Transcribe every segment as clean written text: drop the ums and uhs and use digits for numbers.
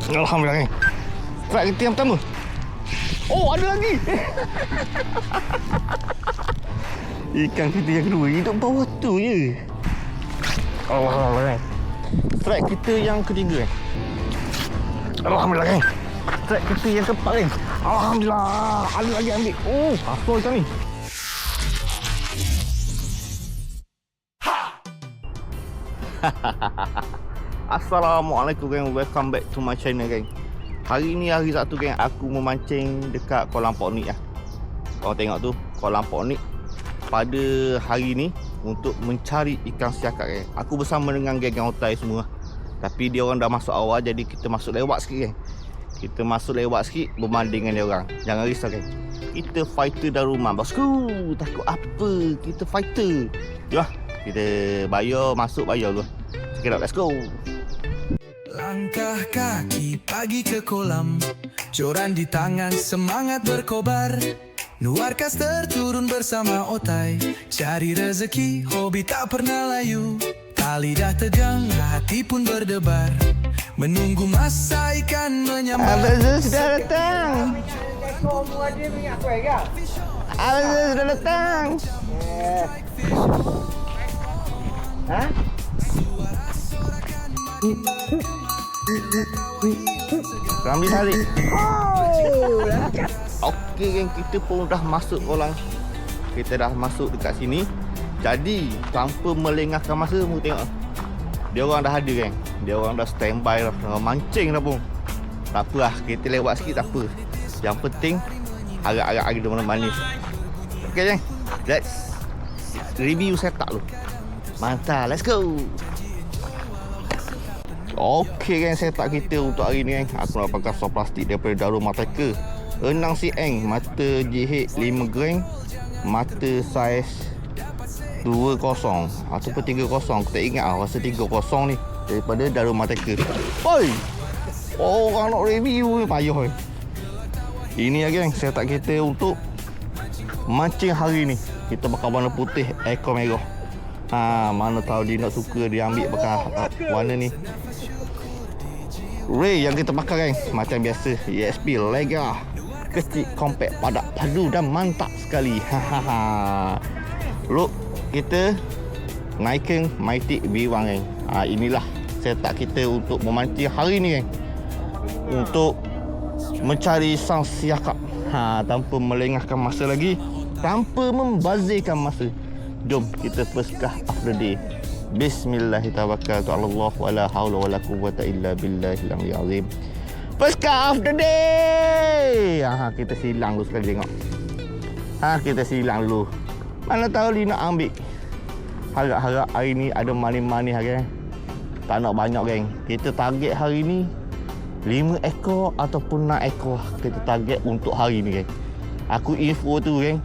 Alhamdulillah geng. Strike kita yang pertama. Oh, ada lagi. Ikan kita yang kedua hidup bawah tu je. Alhamdulillah geng. Strike kita yang ketiga geng. Alhamdulillah geng. Strike kita yang keempat geng. Alhamdulillah. Ada lagi ambil. Oh, apa ikan ni? Assalamualaikum geng. Welcome back to my channel geng. Hari ni hari Sabtu geng, aku memancing dekat kolam Poknik lah. Korang tengok tu, kolam Poknik pada hari ni untuk mencari ikan siakap geng. Aku bersama dengan geng-geng otai semua. Tapi dia orang dah masuk awal, jadi kita masuk lewat sikit geng. Kita masuk lewat sikit berbanding dengan dia orang. Jangan risau geng. Kita fighter dari rumah bosku. Takut apa? Kita fighter. Jom lah. Kita bayar, masuk bayar dulu. Check it out, let's go. Langkah kaki pagi ke kolam, joran di tangan semangat berkobar. Nuar caster turun bersama otai, cari rezeki hobi tak pernah layu. Tali dah tegang, hati pun berdebar, menunggu masa ikan menyambar. Abang Zul sudah datang. Abang Zul sudah datang. Hah? Ramli tarik. Okey geng, kita pun dah masuk kolam. Kita dah masuk dekat sini. Jadi tanpa melengahkan masa, mu tengok. Dia orang dah ada geng. Dia orang dah standby dah, tengah mancing dah pun. Tak apa lah, kita lewat sikit tak apa. Yang penting agak-agak ada manis. Okey geng, let's review setup dulu. Mantap, let's go. Okey geng, setup kita untuk hari ni geng. Aku nak pakai saw plastik daripada Darul Mateka 6 cm, mata JH 5 gram, mata saiz 20 ataupun 30. Aku tak ingat lah, rasa 30 ni daripada Darul Mateka. Oi, orang nak review ni payah ni. Ini lah geng, setup kita untuk mancing hari ni. Kita pakai warna putih, ekor merah. Mana tahu dia nak suka dia ambil pakai warna ni. Ray yang kita pakai geng, macam biasa ESP Lega, kecil, compact, padat, padu dan mantap sekali. Look, kita naikkan Matic V1 geng. Inilah setup kita untuk memancing hari ni geng, untuk mencari sang siakap. Tanpa melengahkan masa lagi, tanpa membazirkan masa, jom kita first cast of the day. Bismillahirrahmanirrahim. Wala haula wala quwwata illa billahil azim. First cast of the day. Kita silang dulu sekali tengok. Kita silang dulu. Mana tahu dia nak ambil. Harap-harap hari ni ada manis-manis geng. Tak nak banyak geng. Kita target hari ni 5 ekor ataupun 6 ekor. Kita target untuk hari ni geng. Aku info tu geng,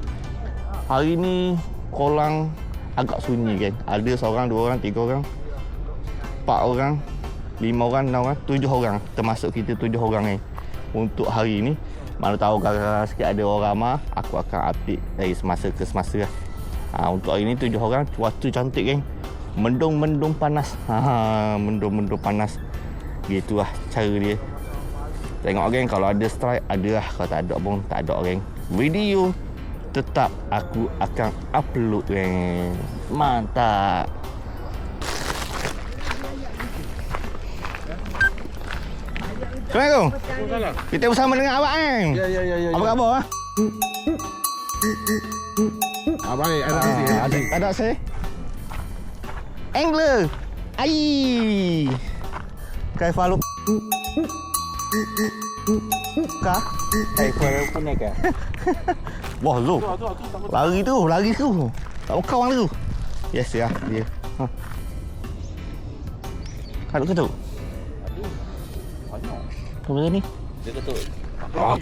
hari ni kolam agak sunyi geng. Ada seorang, 2 orang, 3 orang, 4 orang, 5 orang, 6 orang, 7 orang. Termasuk kita 7 orang geng. Untuk hari ni, mana tahu gara-gara sikit ada orang ramah, aku akan update dari semasa ke semasa lah. Untuk hari ni 7 orang, cuaca cantik geng. Mendung-mendung panas. Mendung-mendung panas. Gitulah cara dia. Tengok geng, kalau ada strike ada lah, kalau tak ada pun tak ada geng. Video tetap aku akan upload geng. Mantap. Assalamualaikum. Kita bersama dengan awak kan? Ya. Apa khabar? Baik, Ada saya. Angler. Ai. Kai follow. Kah? Follow connect ke? Wah, Zul. Lari tu. Tak mau kawan tu. Yes ya, dia. Kaduk ketuk. Apa benda ni? Dia ketuk.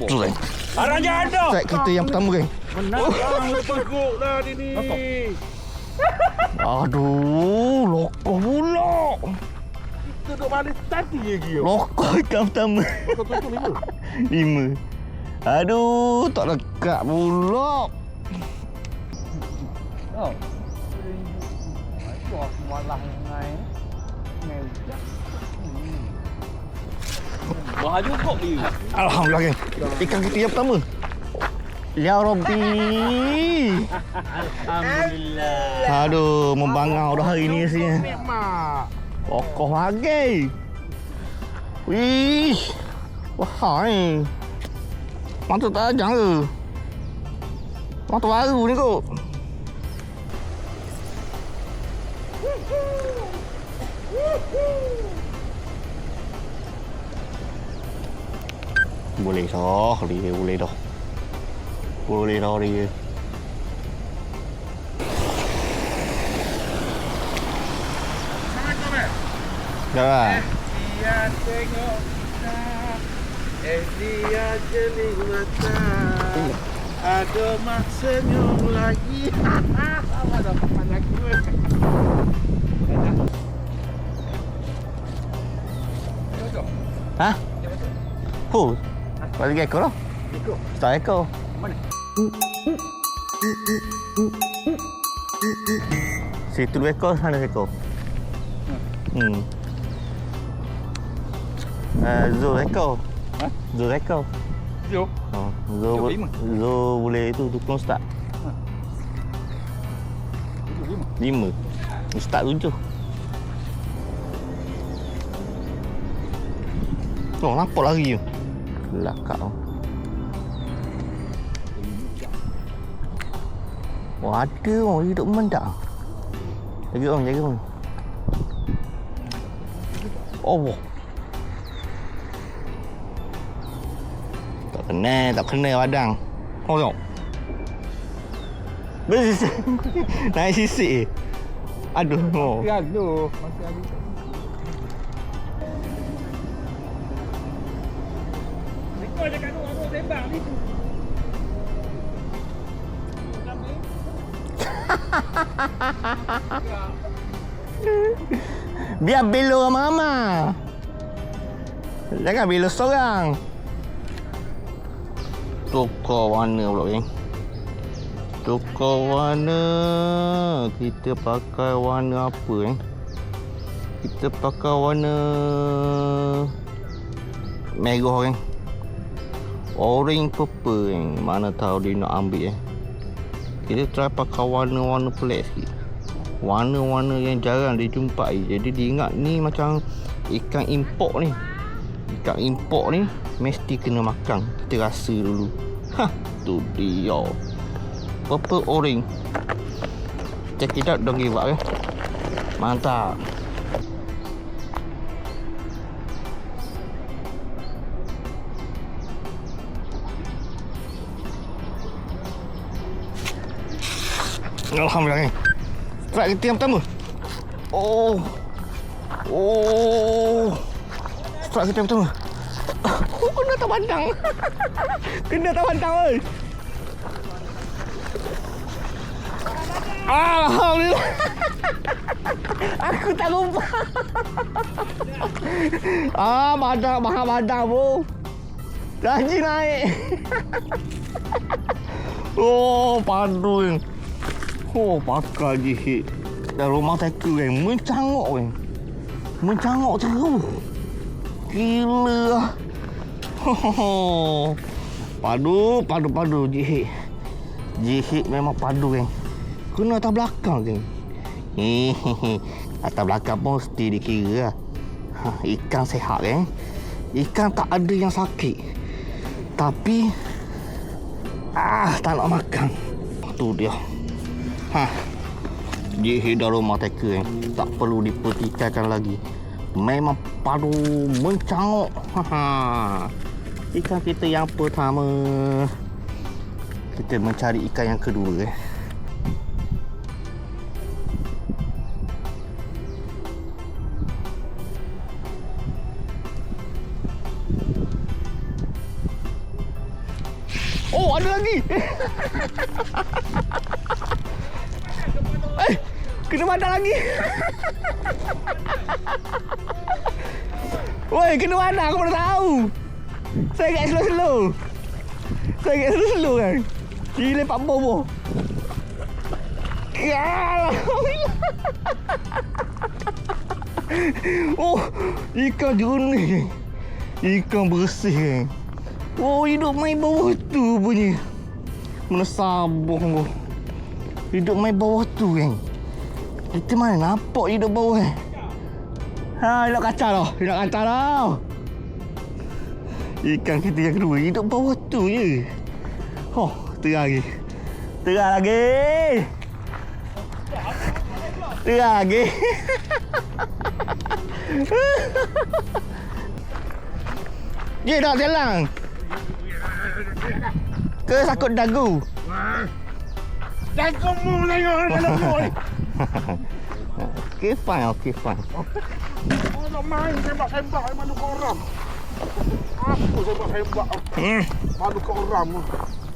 Tu kan. Arang jangan ada. Strike kita yang pertama geng. Menang lepas gol dah dia ni. Aduh, lokoh pula. Kita duduk balik tadi lagi. Lokoh ikan pertama. Kau tu 5. Aduh, tak dekat pula. Oh. Aku malah ngai. Wah cukup ni. Alhamdulillah geng. Ikan kita yang pertama. Ya Rabbi. Alhamdulillah. Aduh, membangau dah hari ni rasanya. Kokoh lagi. Wih. Wahai. Mantap tajam ke? Mantap baru ni kot. Boleh dah dia, boleh dah. Boleh dah dia. Dah. Dia tengok dia jeli mata. Ada mak senyum lagi. Ada papan lagi. Hah? Oh. Bagi ekor lah. Ekor. Start ekor. Mana? Situ 2 ekor, sana 1 ekor. Zul ekor. Ha? Zul ekor. Jom. Oh, Jom, 5. Zul boleh tu tukang start. 5. Start 7. Oh, nampak lagi tu. Kelakar tu. Oh, ada orang hidup mendak. Jaga orang, jaga orang. Oh. Tak kena padang. Oh, tengok. Bersisik. Naik sisik. Aduh. Oh. Masih ada. Masih ada. Rekod dekat tu, aku tembak ni. Biar belo ramai-ramai. Jangan belo seorang. Tukar warna pula geng. Tukar warna. Kita pakai warna apa Kita pakai warna merah geng. Orange purple geng. Mana tahu dia nak ambil Kita try pakai warna-warna pelik sikit. Warna-warna yang jarang dijumpai. Jadi dia ingat ni macam ikan import ni. Ikan import ni mesti kena makan. Kita rasa dulu. Hah, tu dia. Purple orange. Check it out, don't give up Mantap. Alhamdulillah ni. Strike kita yang pertama. Oh. Strike kita yang pertama. Kena tak pandang. Kena tak pandang oi. Alhamdulillah. Aku tak lupa. Mahal badang bro. Gaji naik. Oh, padu. Oh, pakai jihit. Dan rumah tackle kan. Mencangok kan. Mencangok terus. Gila. Padu jihit. Jihit memang padu kan. Kena atas belakang kan. Atas belakang pun mesti dikira lah. Ikan sehat kan. Ikan tak ada yang sakit. Tapi tak nak makan. Tu dia. Jihit dah rumah tackle kan. Tak perlu dipertikaikan lagi. Memang padu mencangok. Ikan kita yang pertama. Kita mencari ikan yang kedua Oh, ada lagi. Kena padang lagi. Woi, kena padang aku baru tahu. Saya kat slow kan. Dia lepak bobo. Oh, ikan jernih. Ikan bersih kan. Oh, hidup main bawah tu punya. Mana sabung tu. Hidup main bawah tu kan. Kita mana nampak hidup bawah kan. Ha, hidup kacau tau. Hidup kacau tau. Ikan kita yang kedua hidup bawah tu je. Oh, terang lagi. Terang lagi. Terang lagi. Dia tak jalan. Ke sakut dagu. Dagumu tengok dalam mu ni. Okay, fine. Okay, fine. Nak main sembak-sembak malu ke orang. Aku sembak-sembak. Malu ke orang.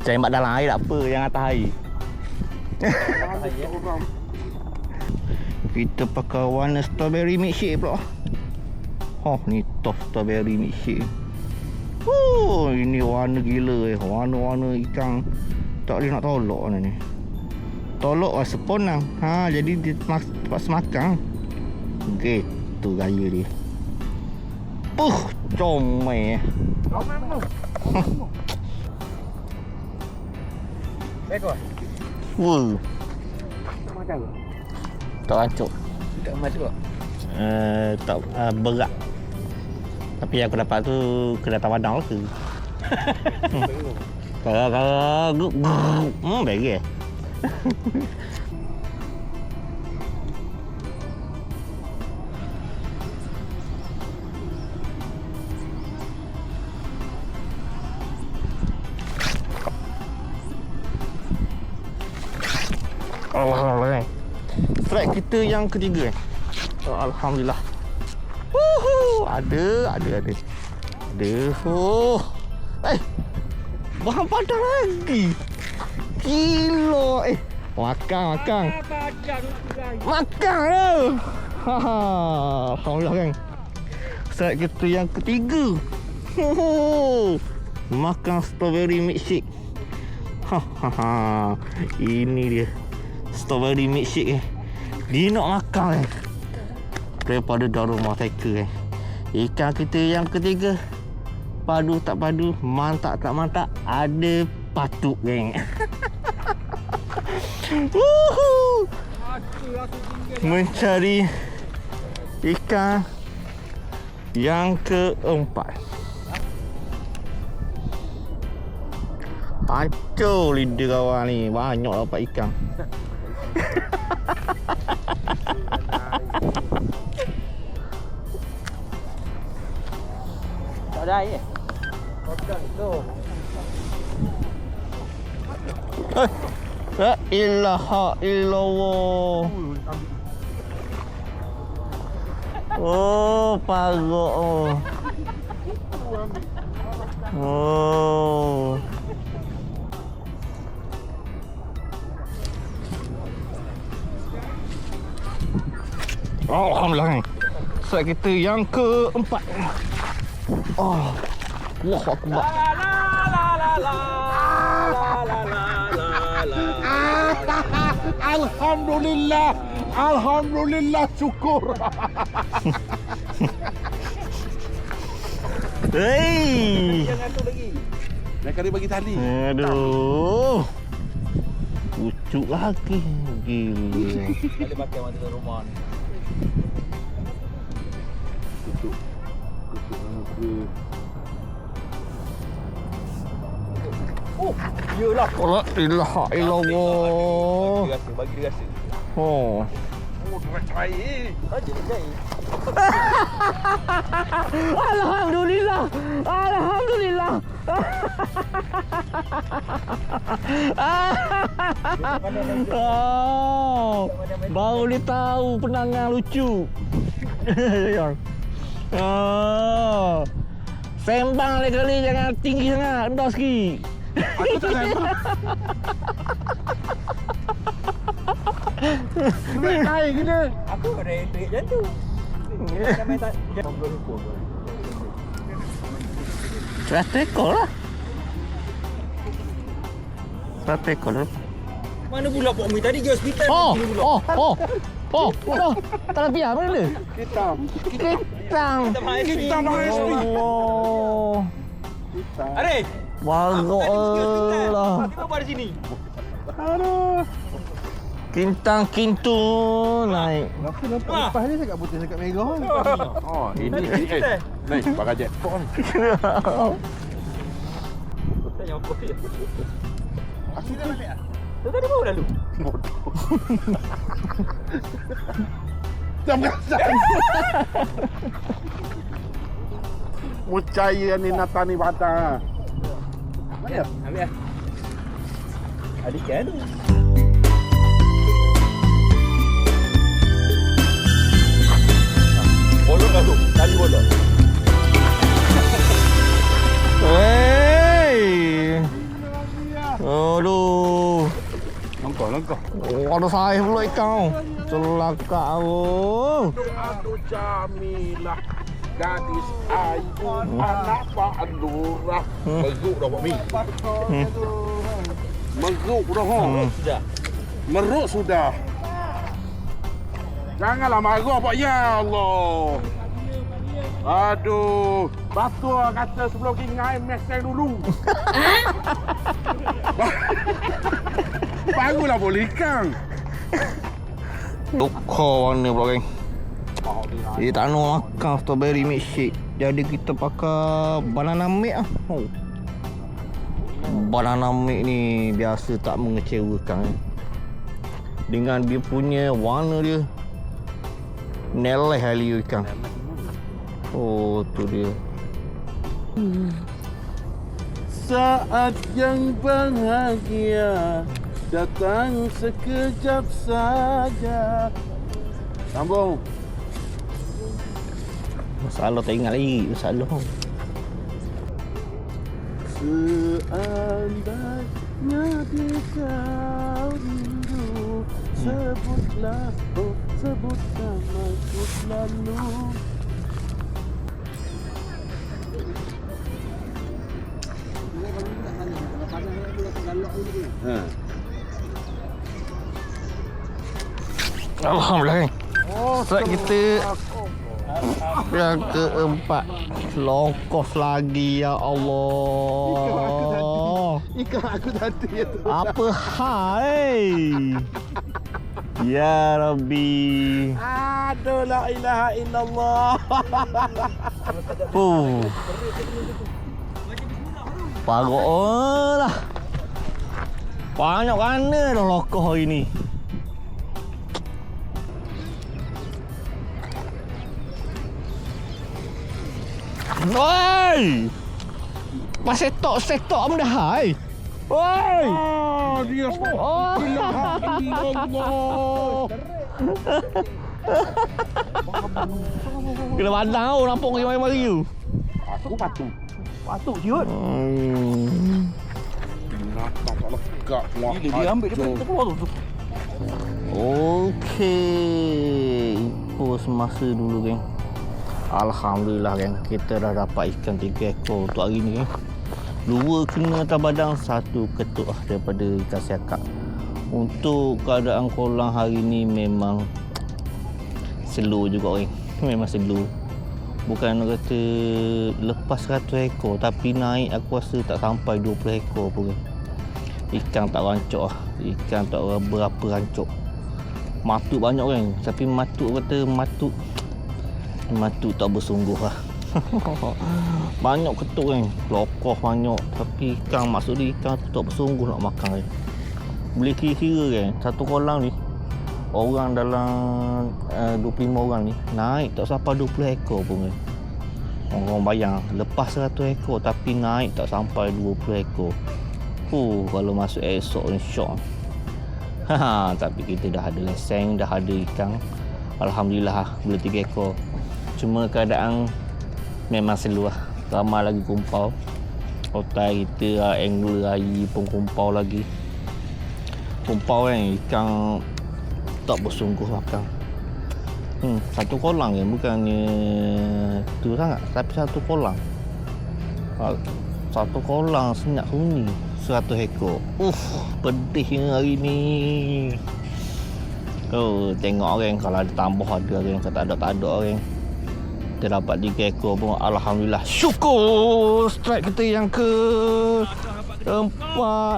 Sembak dalam air tak apa, yang atas air. Malu ke orang. Kita pakai warna strawberry milkshake pula. Oh, ni top strawberry milkshake. Oh, ini warna gila warna-warna ikan tak boleh nak tolak ni. Tolak lah seponang. Ha, jadi dia terpaksa makan. Gitu gaya dia. Comel. Comel mu. Ekor. Wah, Macam tu. tak rancuk. Tak macam tu. Tak berat. Tapi yang aku dapat tu kedatangan Padang lah ke. Kalau bagi. Alhamdulillah. Strike kita yang ketiga. Alhamdulillah. Woohoo, ada. Oh. Bahan padang lagi. Kilo. Makan. Makan tu. Alhamdulillah kan. Strike kita yang ketiga. Makan strawberry milkshake. Ini dia. Strawberry milkshake Dia nak makan daripada Daruma Taker Ikan kita yang ketiga. Padu tak padu, mantap tak mantap, ada patuk geng. Mencari ikan yang keempat. Hancur lidah kawan ni. Banyak dapat ikan. Tak ada air. Kotak tu. La ilaha illallah. Oh, pagok. Oh. Alhamdulillah. Set kita yang keempat. Oh. Allahu Akbar. Alhamdulillah syukur. Hei. Jangan tu lagi. Dah kali bagi tali. Aduh. Pucuk lagi. Gila. Kali pakai masa rumah ni. Pucuk. Oh, iyalah. La ilaha illallah. Bagi dia rasa. Oh. Oh, duit air. Aja jai. Alhamdulillah. Alhamdulillah. Oh, baru dia tahu penangan lucu. Oh. Sembang lain kali, jangan tinggi sangat, rendah sikit. Aku tak sembang. Duit air kena. Aku ada duit macam tu. Jangan main tak. Jangan berhukum. 100 ekor lah. 100 ekor lah. Mana pula Pak Mi tadi pergi hospital. Oh. Tak nak biar mana dia? Kita. Kintang. Kita makan SP. Allah. Are. Barok lah. Kita buat di sini. Aduh. Kintang kintu naik. Kenapa nampak lepas ni saya kat putih dekat merah ni? Oh, ini ni pakai jackpot ni. Tanya apa dia? Aku dah balik ah. Tu tadi baru lalu. Bodoh. Jam kasar. Mucaya ni natani batang. Ayo, ambil ah. Adik kan? Bolong dah tu. Kali bolong. Wey. Aduh. Langkah. Oh, ada saya pula ikan. Celaka oh. Aduh Jamilah. Gadis ayu anak Pak Lurah. Meruk dah Pak Mi. Meruk dah ha. Sudah. Meruk sudah. Janganlah marah Pak, ya Allah. Aduh, batu kata sebelum pergi ngai meseng dulu. Barulah boleh ikan. Tukar warna pula geng. Dia tak nak makan strawberry milkshake. Jadi kita pakai banana milk lah. Oh. Banana milk ni biasa tak mengecewakan. Dengan dia punya warna dia. Neleh hali ikan. Oh, tu dia. Saat yang bahagia datang sekejap saja. Sambung. Masalah tak ingat lagi. Masalah. Seandainya kau rindu, sebutlah, oh sebut namaku selalu. Alhamdulillah. Set kita yang keempat. Longkos lagi ya Allah. Ikan aku tadi tu. Apa hal? Ya Rabbi. Aduh, la ilaha illallah. Parok lah. Banyak mana dah lokoh hari ni. Woi! Pasal setok am dah hai. Woi! Oh, dia Oh. Allah. Kena pandang tau nampak pergi mari-mari tu. Aku patu. Patut siut. Nampak tak lekak. Bila dia ambil dia pergi keluar tu. Okey. Ikut semasa dulu geng. Alhamdulillah geng. Kita dah dapat ikan 3 ekor untuk hari ni geng. 2 kena atas badang, 1 ketuk daripada ikan siakap. Untuk keadaan kolam hari ni memang slow juga geng. Memang slow. Bukan nak kata lepas 100 ekor, tapi naik aku rasa tak sampai 20 ekor pun geng. Ikan tak rancok lah. Ikan tak berapa rancok. Matuk banyak kan. Tapi matuk kata matuk tak bersungguh lah. Banyak ketuk kan. Lokoh banyak. Tapi ikan maksud dia ikan tu tak bersungguh nak makan kan. Boleh kira-kira kan. Satu kolam ni orang dalam 25 orang ni naik tak sampai 20 ekor pun kan. Orang bayang lepas 100 ekor tapi naik tak sampai 20 ekor. Kalau masuk esok ni syok. Tapi kita dah ada lesen, dah ada ikan. Alhamdulillah boleh 3 ekor. Cuma keadaan memang seluah. Ramai lagi kumpau. Otai kita, angler air pun kumpau lagi. Kumpau kan ikan tak bersungguh makan. Satu kolam kan, bukannya tu sangat, tapi satu kolam. Satu kolam senyap sunyi 100 ekor. Pedihnya hari ni. Tengok orang kalau ada tambah ada orang, kalau tak ada orang. Kita dapat 3 ekor pun. Alhamdulillah. Syukur. Strike kita yang ke-4.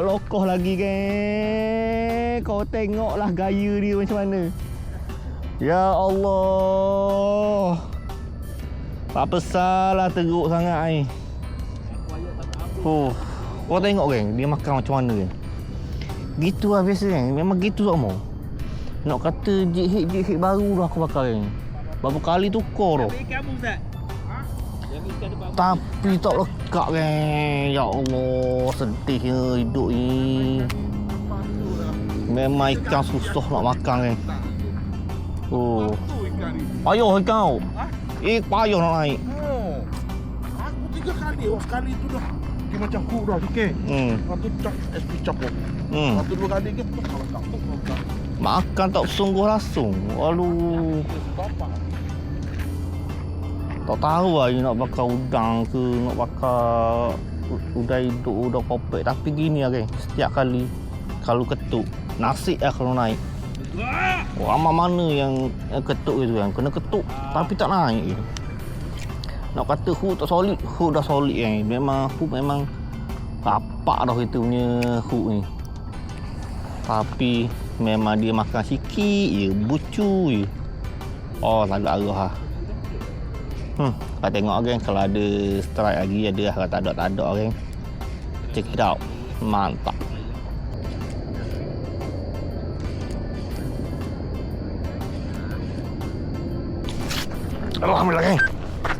Lokoh lagi geng. Kau tengoklah gaya dia macam mana. Ya Allah. Tak pesalah teruk sangat ni. Kau tengok geng. Dia makan macam mana geng. Gitu lah biasa geng. Memang gitu semua. Nak kata jihit baru dah aku pakai ni. Berapa kali tukar tu. Tapi tak lekat geng. Ya Allah, sedihnya hidup ni. Memang ikan susah nak makan geng. Payah ikan. Payah nak naik. Aku 3 kali. Sekali tu dah. Dia macam hook dah sikit. Lepas tu SP capuk. Lepas tu 2 kali ke lekat. Makan tak sungguh langsung. Aduh. Tak tahu lah you nak bakar udang ke, nak bakar udang hidup, udang kopek. Tapi gini lah geng, setiap kali kalau ketuk, nasib lah kalau naik. Amat mana yang ketuk itu kan, kena ketuk tapi tak naik. Nak kata hook tak solid, hook dah solid kan. Memang hook memang tapak dah kita punya hook ni. Tapi memang dia makan sikit je, bucu je. Oh, tak ada arah lah. Kita tengok geng, kalau ada strike lagi ada lah. Kalau tak ada geng. Check it out. Mantap. Alhamdulillah geng.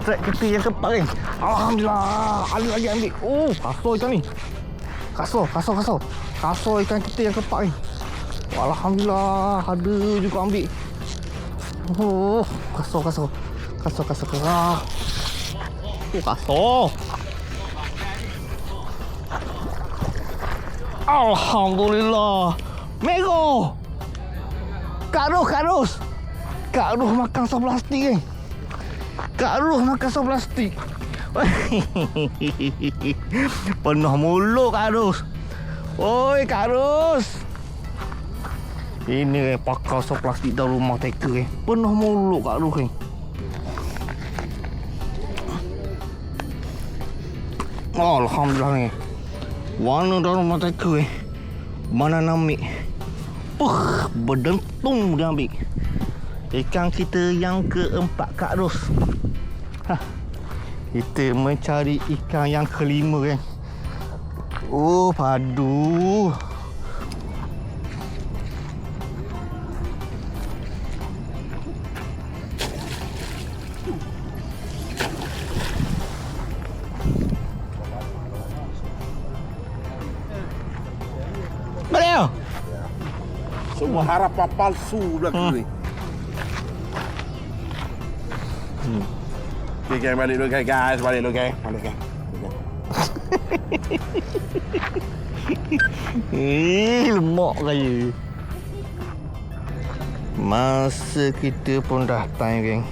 Strike kita yang keempat geng. Alhamdulillah. Ada lagi ambil. Kasar ikan ni. Kasar ikan kita yang keempat geng. Alhamdulillah. Ada juga ambil. Kasar. Kasar. Alhamdulillah. Mego. Kak Ruh makan sop plastik geng. Penuh mulut Kak Ruh. Oi Kak Ruh. Ini pakai sop plastik dalam rumah teka geng. Penuh mulut Kak Ruh geng. Alhamdulillah ni. Warna dalam rumah teka geng. Mana nak ambil? Berdentung dia ambil. Ikan kita yang keempat Kak Ros. Kita mencari ikan yang kelima geng. Padu. Balik. Semua harapan palsu belakang ni. Okay, balik dulu guys. Balik dulu guys. Lemak raya. Masa kita pun dah time geng.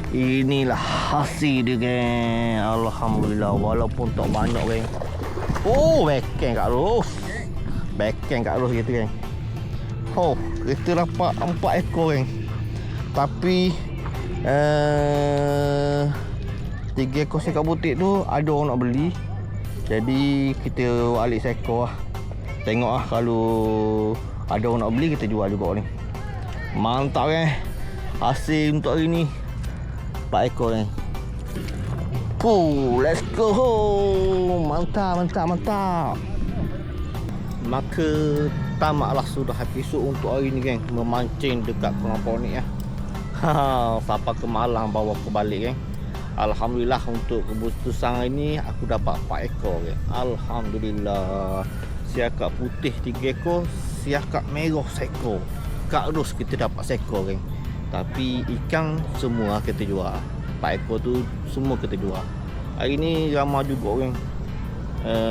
Inilah hasil dia geng. Alhamdulillah. Walaupun tak banyak geng. Beken Kak Ros. Beken Kak Ros kita geng. Kita dapat 4 ekor geng. Tapi 3 ekor sekak butik tu ada orang nak beli. Jadi kita alik seekor lah. Tengok lah kalau ada orang nak beli, kita jual juga ni. Mantap kan. Hasil untuk hari ni 4 ekor ni. Let's go. Mantap. Maka tamaklah sudah episod untuk hari ni geng. Memancing dekat Kolam Ponik ya. Sampai ke Malang bawa ke balik geng. Alhamdulillah untuk keputusan hari ni aku dapat 4 ekor geng. Alhamdulillah. Siakak putih 3 ekor, siakak merah 1 ekor. Kak Ros kita dapat 1 ekor geng. Tapi ikan semua kita jual. 4 ekor tu semua kita jual. Hari ni ramai juga geng.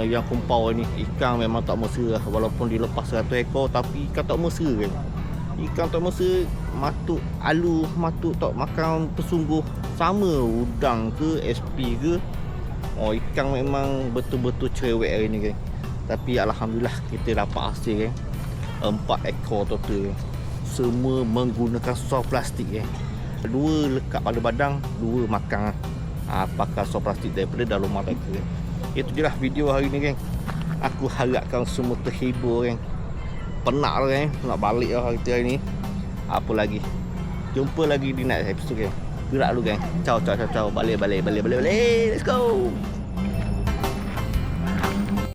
Yang kumpau ni ikan memang tak mesra lah. Walaupun dilepas 100 ekor tapi ikan tak mesra geng. Ikan tak mesra, matuk alu, matuk tak makan persungguh. Sama udang ke, SP ke. Ikan memang betul-betul cerewet hari ni geng. Tapi Alhamdulillah kita dapat hasil geng. 4 ekor total geng. Semua menggunakan soft plastik geng. 2 lekat pada badang, 2 makan pakai sop plastik daripada dalam rumah mereka, geng. Itu je lah video hari ni, geng. Aku harapkan semua terhibur, geng. Penat lah, geng. Nak balik lah hari ni. Apa lagi, jumpa lagi di next episode, geng. Gerak dulu, geng. Ciao. Balik. Let's go.